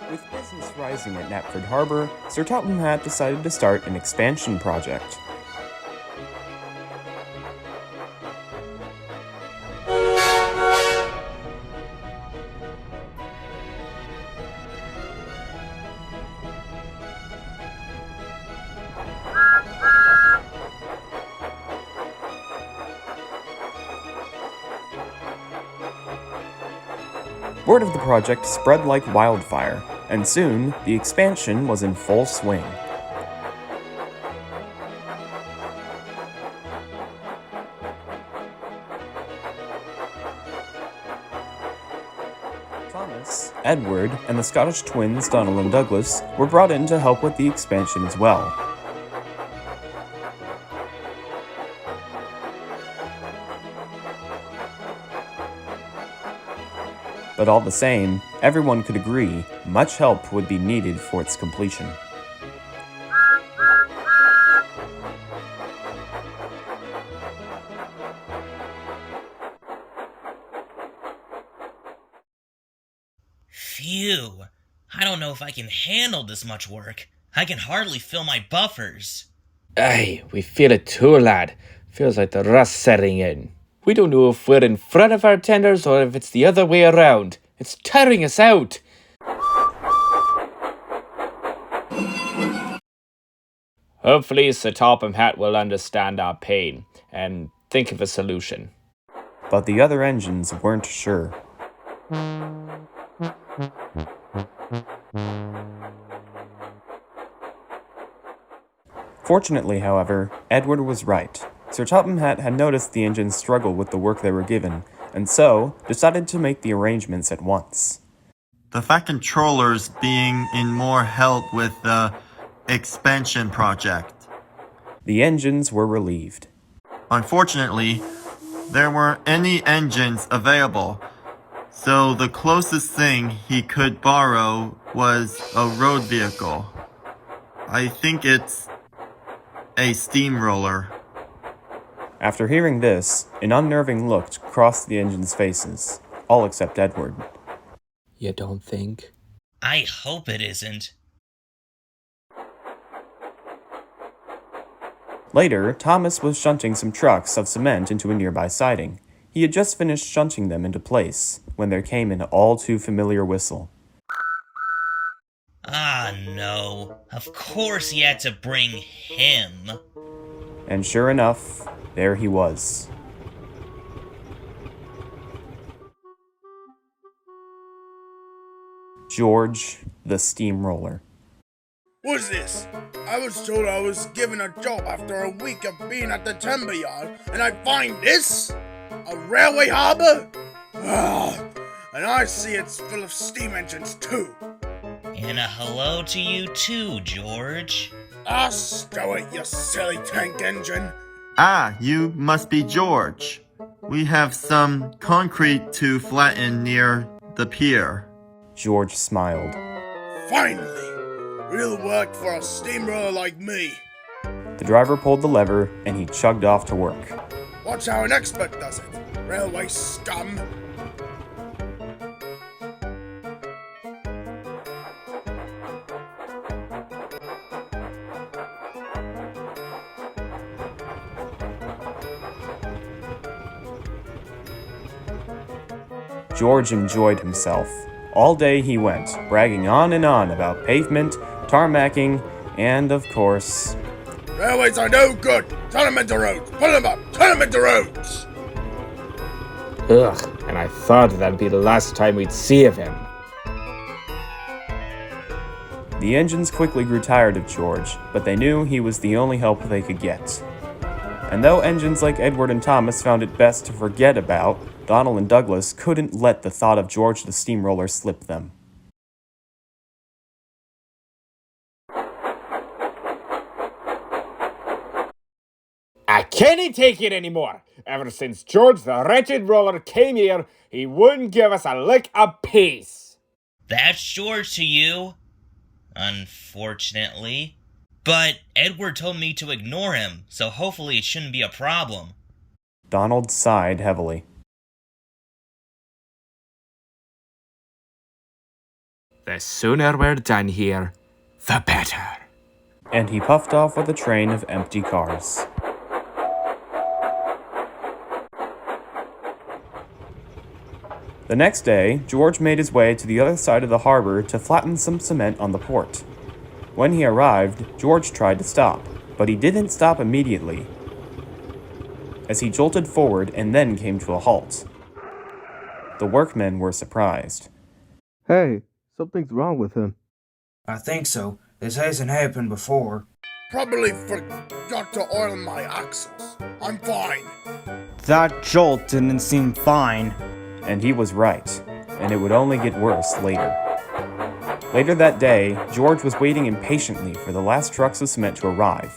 With business rising at Knapford Harbor, Sir Topham Hatt decided to start an expansion project. Word of the project spread like wildfire, and soon the expansion was in full swing. Thomas, Edward, and the Scottish twins Donald and Douglas were brought in to help with the expansion as well. But all the same, everyone could agree much help would be needed for its completion. Phew. I don't know if I can handle this much work. I can hardly fill my buffers. Aye, we feel it too, lad. Feels like the rust setting in. We don't know if we're in front of our tenders or if it's the other way around. It's tiring us out. Hopefully Sir Topham Hatt will understand our pain and think of a solution. But the other engines weren't sure. Fortunately, however, Edward was right. Sir Topham Hatt had noticed the engines struggle with the work they were given, and so decided to make the arrangements at once. The Fat Controllers being in more help with the expansion project. The engines were relieved. Unfortunately, there weren't any engines available, so the closest thing he could borrow was a road vehicle. I think it's a steamroller. After hearing this, an unnerving look crossed the engines' faces, all except Edward. You don't think? I hope it isn't. Later, Thomas was shunting some trucks of cement into a nearby siding. He had just finished shunting them into place when there came an all-too-familiar whistle. Ah, no. Of course he had to bring him. And sure enough, there he was. George, the steamroller. What's this? I was told I was given a job after a week of being at the timber yard, and I find this? A railway harbour? And I see it's full of steam engines too. And a hello to you too, George. Ah, stow it, you silly tank engine. Ah, you must be George. We have some concrete to flatten near the pier. George smiled. Finally! Real work for a steamroller like me. The driver pulled the lever, and he chugged off to work. Watch how an expert does it, railway scum. George enjoyed himself. All day he went, bragging on and on about pavement, tarmacking, and, of course... Railways are no good! Turn them into roads! Pull them up! Turn them into roads! Ugh, and I thought that'd be the last time we'd see of him. The engines quickly grew tired of George, but they knew he was the only help they could get. And though engines like Edward and Thomas found it best to forget about, Donald and Douglas couldn't let the thought of George the steamroller slip them. I can't take it anymore. Ever since George the wretched roller came here, he wouldn't give us a lick of peace. That's George to you. Unfortunately. But Edward told me to ignore him, so hopefully it shouldn't be a problem. Donald sighed heavily. The sooner we're done here, the better. And he puffed off with a train of empty cars. The next day, George made his way to the other side of the harbor to flatten some cement on the port. When he arrived, George tried to stop, but he didn't stop immediately, as he jolted forward and then came to a halt. The workmen were surprised. Hey, something's wrong with him. I think so. This hasn't happened before. Probably forgot to oil my axles. I'm fine. That jolt didn't seem fine. And he was right, and it would only get worse later. Later that day, George was waiting impatiently for the last trucks of cement to arrive.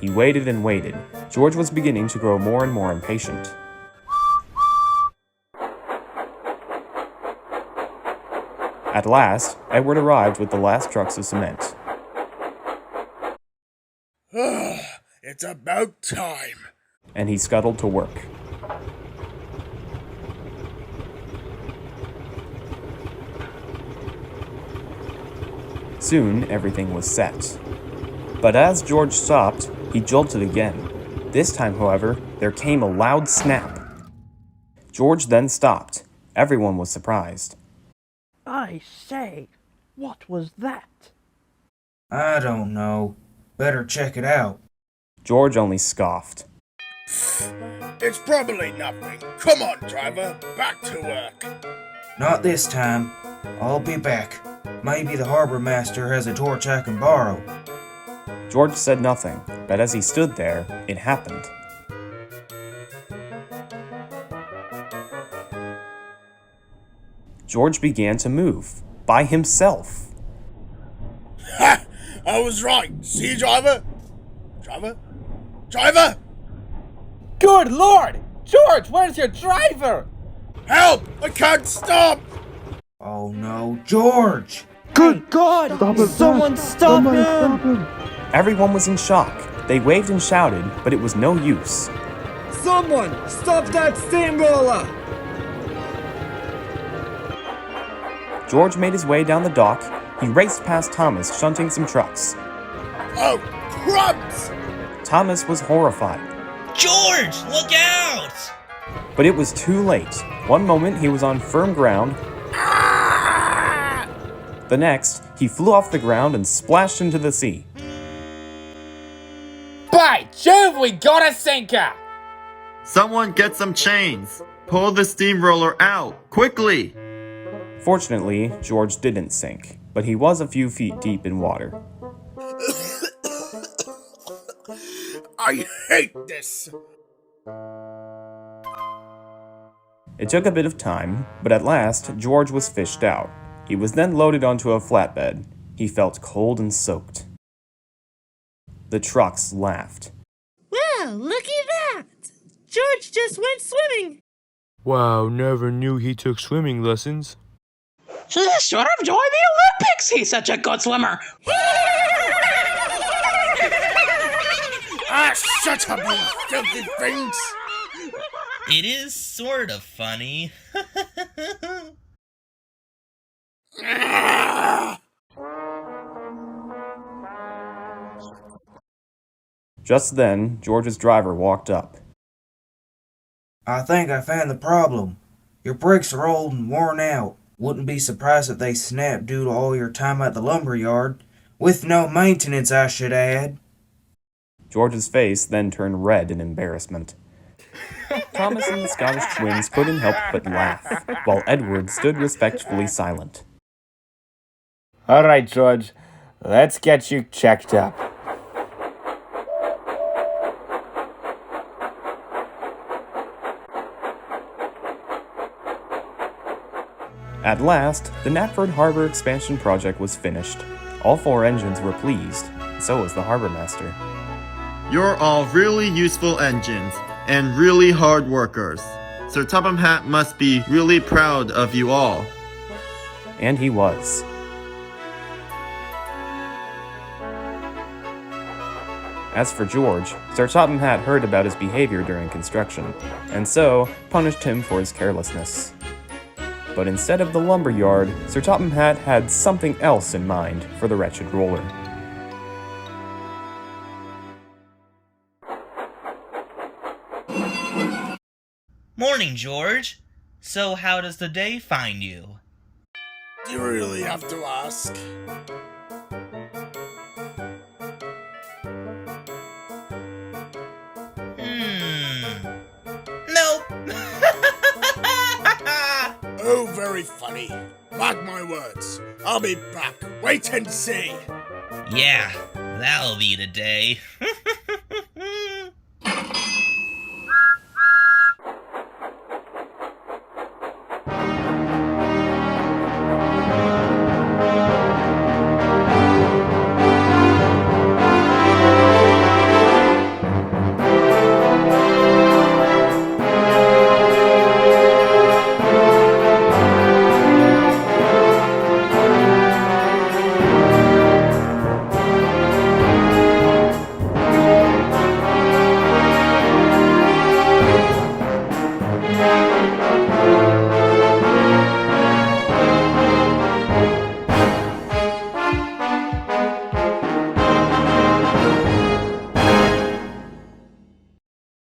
He waited and waited. George was beginning to grow more and more impatient. At last, Edward arrived with the last trucks of cement. It's about time. And he scuttled to work. Soon, everything was set. But as George stopped, he jolted again. This time, however, there came a loud snap. George then stopped. Everyone was surprised. I say, what was that? I don't know. Better check it out. George only scoffed. It's probably nothing. Come on, driver. Back to work. Not this time. I'll be back. Maybe the harbor master has a torch I can borrow. George said nothing, but as he stood there, it happened. George began to move, by himself. Ha! I was right. See, driver? Driver? Driver? Good Lord! George, where's your driver? Help! I can't stop! Oh no, George! Good God! Someone stop him! Stop him! Everyone was in shock. They waved and shouted, but it was no use. Someone stop that steamroller! George made his way down the dock. He raced past Thomas, shunting some trucks. Oh, crumbs! Thomas was horrified. George, look out! But it was too late. One moment he was on firm ground. The next, he flew off the ground and splashed into the sea. By Jove, we got a sinker! Someone get some chains. Pull the steamroller out, quickly! Fortunately, George didn't sink, but he was a few feet deep in water. I hate this! It took a bit of time, but at last, George was fished out. He was then loaded onto a flatbed. He felt cold and soaked. The trucks laughed. Well, looky that! George just went swimming. Wow, never knew he took swimming lessons. He should have joined the Olympics. He's such a good swimmer. Ah, shut up, you filthy things! It is sort of funny. Just then, George's driver walked up. I think I found the problem. Your brakes are old and worn out. Wouldn't be surprised if they snapped due to all your time at the lumber yard. With no maintenance, I should add. George's face then turned red in embarrassment. Thomas and the Scottish twins couldn't help but laugh, while Edward stood respectfully silent. All right, George. Let's get you checked up. At last, the Knapford Harbor expansion project was finished. All 4 engines were pleased, so was the harbor master. You're all really useful engines, and really hard workers. Sir Topham Hatt must be really proud of you all. And he was. As for George, Sir Topham Hatt heard about his behavior during construction, and so punished him for his carelessness. But instead of the lumberyard, Sir Topham Hatt had something else in mind for the wretched roller. Morning, George. So how does the day find you? Do you really have to ask? Nope. Oh, very funny. Mark my words. I'll be back. Wait and see. Yeah, that'll be the day.